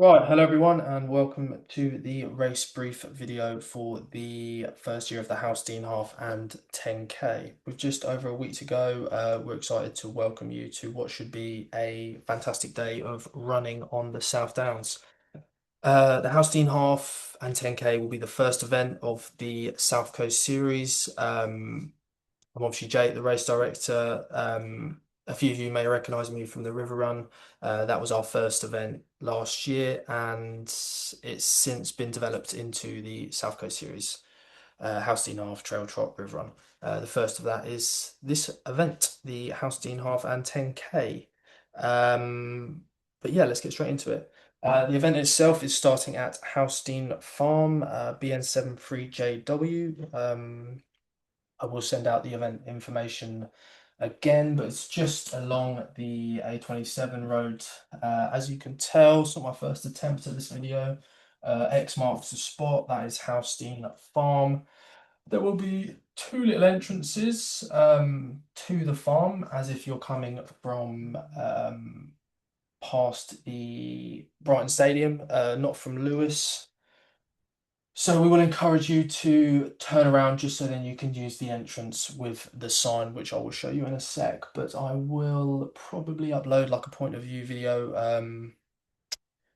Right, hello everyone, and welcome to the race brief video for the first year of the Housedean half and 10K. With just over a week to go, we're excited to welcome you to what should be a fantastic day of running on the South Downs. The Housedean half and 10K will be the first event of the South Coast Series. I'm obviously Jake, the race director. A few of you may recognize me from the River Run. That was our first event last year, and it's since been developed into the South Coast Series, Housedean Half Trail Trot River Run. The first of that is this event, the Housedean Half and 10K. Um, but yeah, let's get straight into it. The event itself is starting at Housedean Farm, BN73JW. I will send out the event information again, but it's just along the A27 road. As you can tell, it's not my first attempt at this video. X marks the spot, that is Housedean Farm. There will be two little entrances to the farm, as if you're coming from past the Brighton Stadium, not from Lewis. So we will encourage you to turn around just so then you can use the entrance with the sign, which I will show you in a sec. But I will probably upload like a point of view video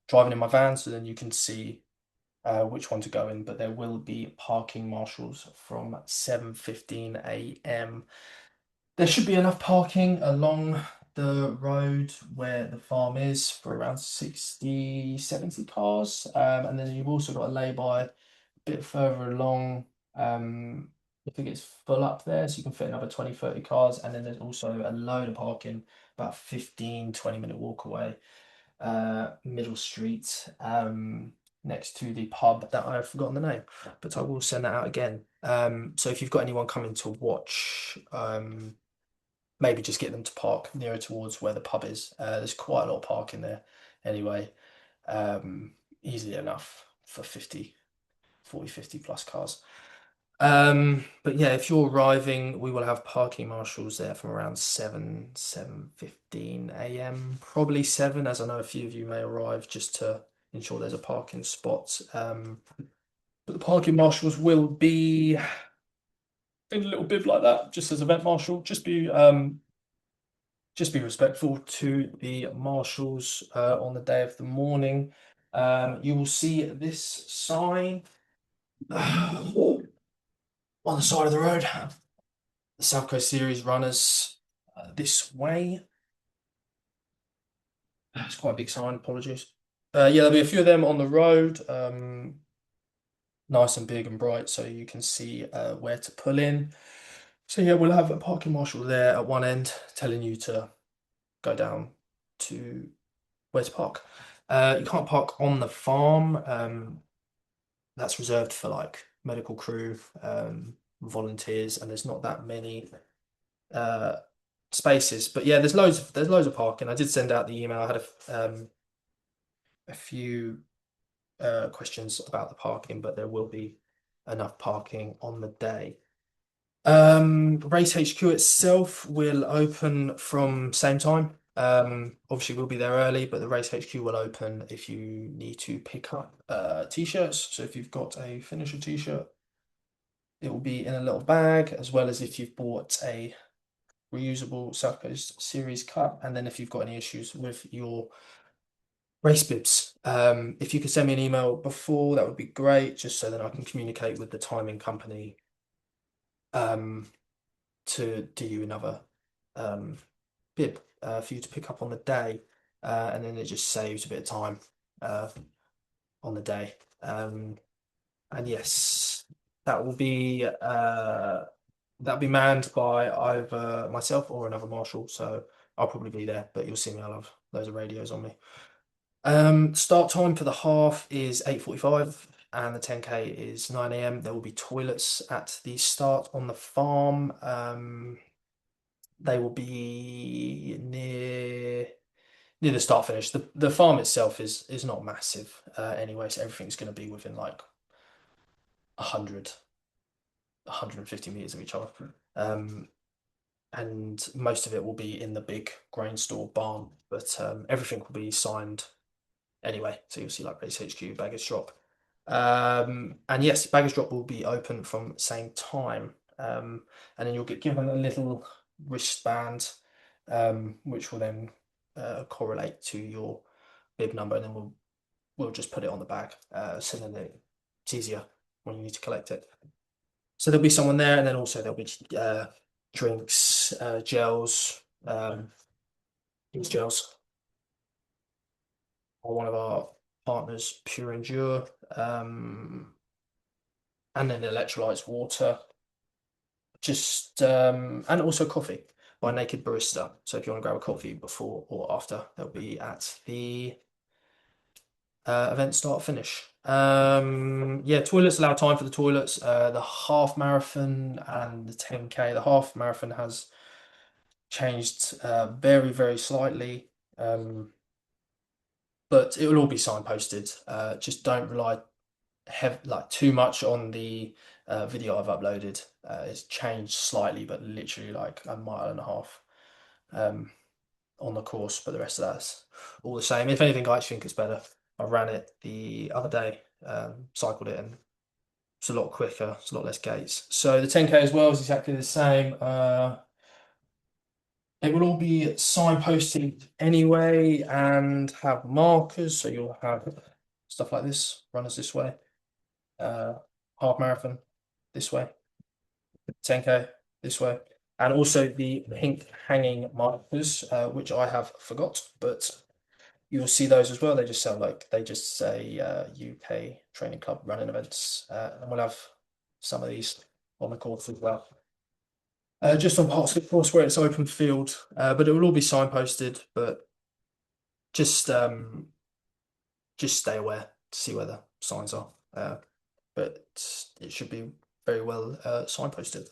driving in my van so then you can see which one to go in. But there will be parking marshals from 7:15 a.m. There should be enough parking along the road where the farm is for around 60, 70 cars. And then you've also got a lay-by bit further along. I think it's full up there, so you can fit another 20, 30 cars. And then there's also a load of parking about 15, 20-minute walk away, Middle Street, next to the pub that I've forgotten the name, but I will send that out again. So if you've got anyone coming to watch, maybe just get them to park nearer towards where the pub is. There's quite a lot of parking there anyway, easily enough for 40, 50 plus cars. But yeah, if you're arriving, we will have parking marshals there from around 7:15 a.m. Probably 7, as I know a few of you may arrive just to ensure there's a parking spot. But the parking marshals will be in a little bib like that, just as event marshal. Just be respectful to the marshals on the day of the morning. You will see this sign on the side of the road. The South Coast Series runners this way. It's quite a big sign, apologies. Yeah, there'll be a few of them on the road, nice and big and bright, so you can see where to pull in. So yeah, we'll have a parking marshal there at one end telling you to go down to where to park. You can't park on the farm. That's reserved for like medical crew, volunteers, and there's not that many uh, spaces. But yeah, there's loads of parking. I did send out the email. I had a few questions about the parking, but there will be enough parking on the day. Race HQ itself will open from same time. Obviously we'll be there early, but the race HQ will open if you need to pick up t-shirts. So if you've got a finisher t-shirt, it will be in a little bag, as well as if you've bought a reusable South Coast Series cup, and then if you've got any issues with your race bibs, if you could send me an email before, that would be great, just so that I can communicate with the timing company um, to do you another um, bib for you to pick up on the day, and then it just saves a bit of time uh, on the day. And yes, that will be that'll be manned by either myself or another marshal. So I'll probably be there, but you'll see me. I'll have loads of radios on me. Start time for the half is 8:45 and the 10K is 9 a.m. There will be toilets at the start on the farm. They will be near the start finish. The farm itself is not massive anyway, so everything's going to be within like 100, 150 meters of each other. And most of it will be in the big grain store barn, but everything will be signed anyway. So you'll see like Race HQ, Baggage Drop. And yes, Baggage Drop will be open from same time. And then you'll get given a little wristband, which will then correlate to your bib number, and then we'll just put it on the bag, so then it's easier when you need to collect it. So there'll be someone there, and then also there'll be drinks, gels. These gels are one of our partners, Pure Endure, and then electrolytes, water, just and also coffee by Naked Barista. So if you want to grab a coffee before or after, they'll be at the event start finish. Yeah, toilets allow time for the toilets. The half marathon and the 10K. The half marathon has changed very, very slightly. But it will all be signposted. Just don't rely like too much on the video I've uploaded. It's changed slightly, but literally like a mile and a half um, on the course. But the rest of that's all the same. If anything, I actually think it's better. I ran it the other day, cycled it, and it's a lot quicker. It's a lot less gates. So the 10K as well is exactly the same. It will all be signposted anyway and have markers. So you'll have stuff like this, runners this way, uh, half marathon this way, 10K this way, and also the pink hanging markers, which I have forgot, but you'll see those as well. They just sound like they just say UK Training Club running events, and we'll have some of these on the course as well. Just on parts of the course where it's open field, but it will all be signposted. But just just stay aware to see where the signs are. But it should be very well signposted.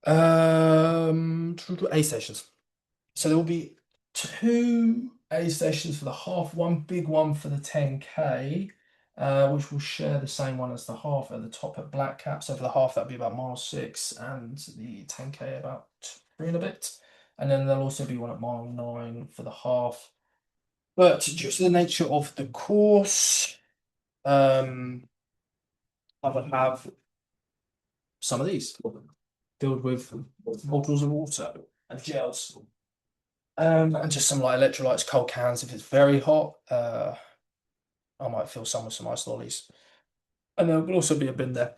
A stations. So there will be two A stations for the half, one big one for the 10K, which will share the same one as the half at the top at Black Cap. So for the half, that'll be about mile 6, and the 10K about 3 and a bit. And then there'll also be one at mile 9 for the half. But due to the nature of the course, I will have some of these filled with bottles of water and gels. And just some like electrolytes, cold cans. If it's very hot, I might fill some with some ice lollies. And there will also be a bin there,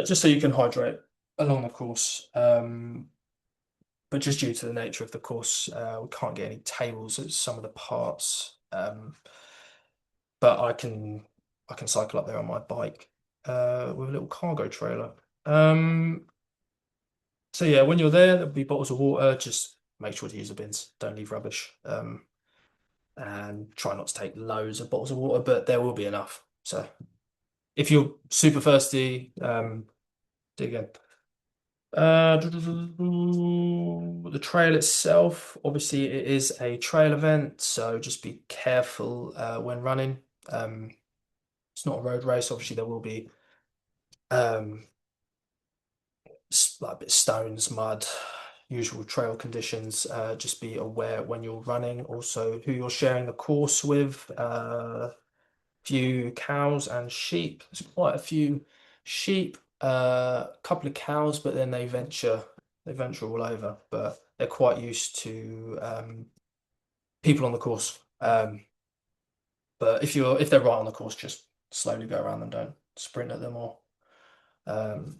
just so you can hydrate along the course. But just due to the nature of the course, we can't get any tables at some of the parts. But I can cycle up there on my bike with a little cargo trailer. So yeah, when you're there'll be bottles of water. Just make sure to use the bins. Don't leave rubbish. And try not to take loads of bottles of water, but there will be enough. So if you're super thirsty, dig in. The trail itself, obviously, it is a trail event, so just be careful when running. It's not a road race. Obviously, there will be um, like a bit stones, mud, usual trail conditions. Just be aware when you're running. Also, who you're sharing the course with. Few cows and sheep. There's quite a few sheep, a couple of cows, but then they venture all over. But they're quite used to people on the course. But if they're right on the course, just slowly go around them. Don't sprint at them or um,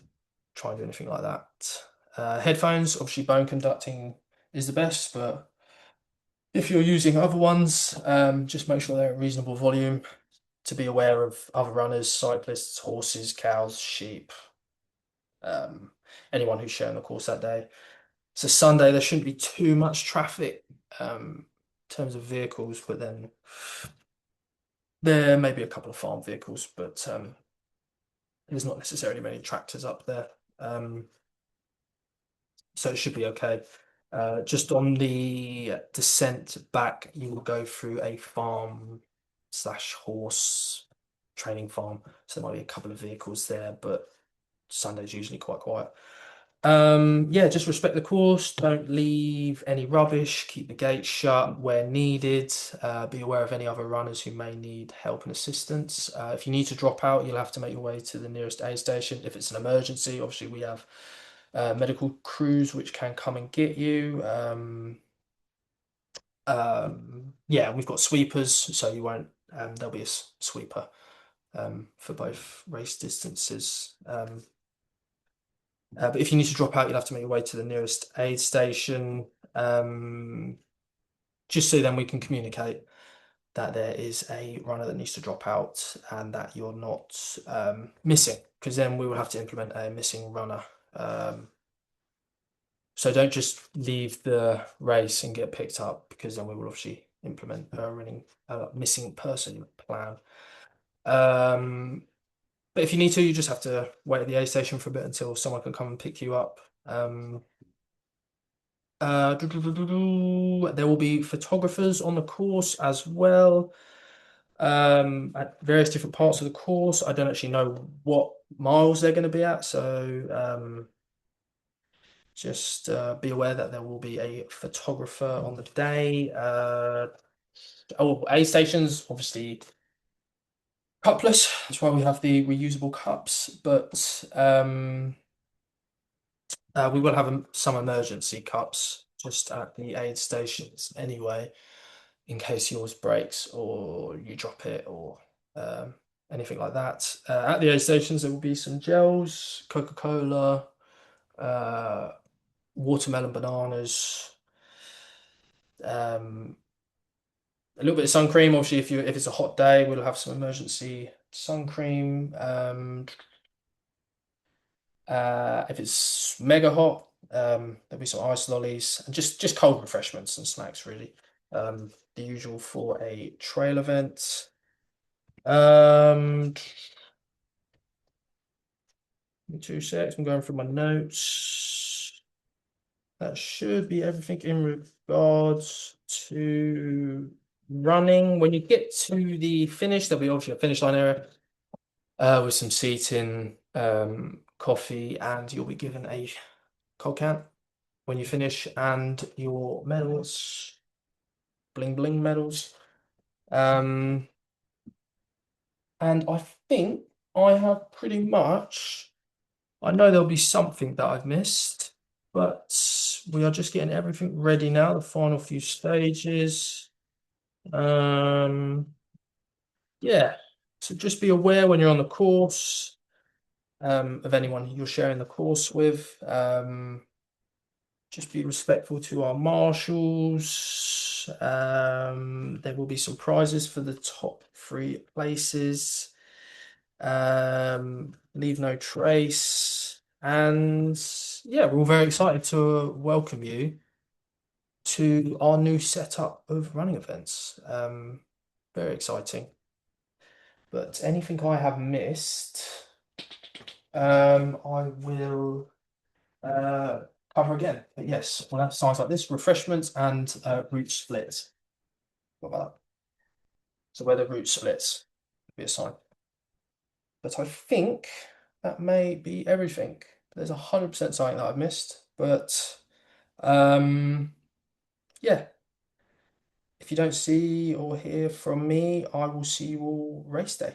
try and do anything like that. Headphones, obviously, bone conducting is the best, but if you're using other ones, just make sure they're at reasonable volume to be aware of other runners, cyclists, horses, cows, sheep, um, anyone who's sharing the course that day. So Sunday there shouldn't be too much traffic in terms of vehicles, but then there may be a couple of farm vehicles, but there's not necessarily many tractors up there. So it should be okay. Just on the descent back, you will go through a farm slash horse training farm. So there might be a couple of vehicles there, but Sunday's usually quite quiet. Yeah, just respect the course. Don't leave any rubbish. Keep the gates shut where needed. Be aware of any other runners who may need help and assistance. If you need to drop out, you'll have to make your way to the nearest aid station. If it's an emergency, obviously we have medical crews which can come and get you. Yeah, we've got sweepers, so you won't. There'll be a sweeper for both race distances. But if you need to drop out, you'll have to make your way to the nearest aid station, um, just so then we can communicate that there is a runner that needs to drop out and that you're not missing, because then we will have to implement a missing runner. So don't just leave the race and get picked up, because then we will obviously implement a running missing person plan. Um, but if you need to, you just have to wait at the aid station for a bit until someone can come and pick you up. There will be photographers on the course as well, at various different parts of the course. I don't actually know what miles they're going to be at, so just be aware that there will be a photographer on the day. Oh, aid stations, obviously cupless. That's why we have the reusable cups, but we will have some emergency cups just at the aid stations anyway, in case yours breaks or you drop it or um, anything like that. At the aid stations, there will be some gels, Coca-Cola, uh, watermelon bananas, um, a little bit of sun cream. Obviously, if it's a hot day, we'll have some emergency sun cream. If it's mega hot, there'll be some ice lollies and just cold refreshments and snacks, really. The usual for a trail event. Um, Give me 2 seconds. I'm going through my notes. That should be everything in regards to running. When you get to the finish, there'll be obviously a finish line area with some seating, coffee, and you'll be given a cold can when you finish and your medals, bling bling medals. Um, and I think I have pretty much. I know there'll be something that I've missed, but we are just getting everything ready now, the final few stages. Um, yeah, so just be aware when you're on the course, of anyone you're sharing the course with. Just be respectful to our marshals. There will be some prizes for the top 3 places. Leave no trace. And yeah, we're all very excited to welcome you to our new setup of running events. Very exciting. But anything I have missed, I will uh, cover again. But yes, we'll have signs like this, refreshments and route splits. What about that? So where the route splits, be a sign. But I think that may be everything. There's 100% something that I've missed, but um, yeah. If you don't see or hear from me, I will see you all race day.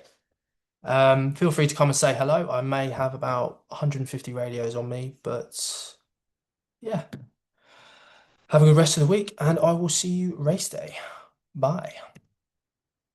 Feel free to come and say hello. I may have about 150 radios on me, but yeah. Have a good rest of the week, and I will see you race day. Bye.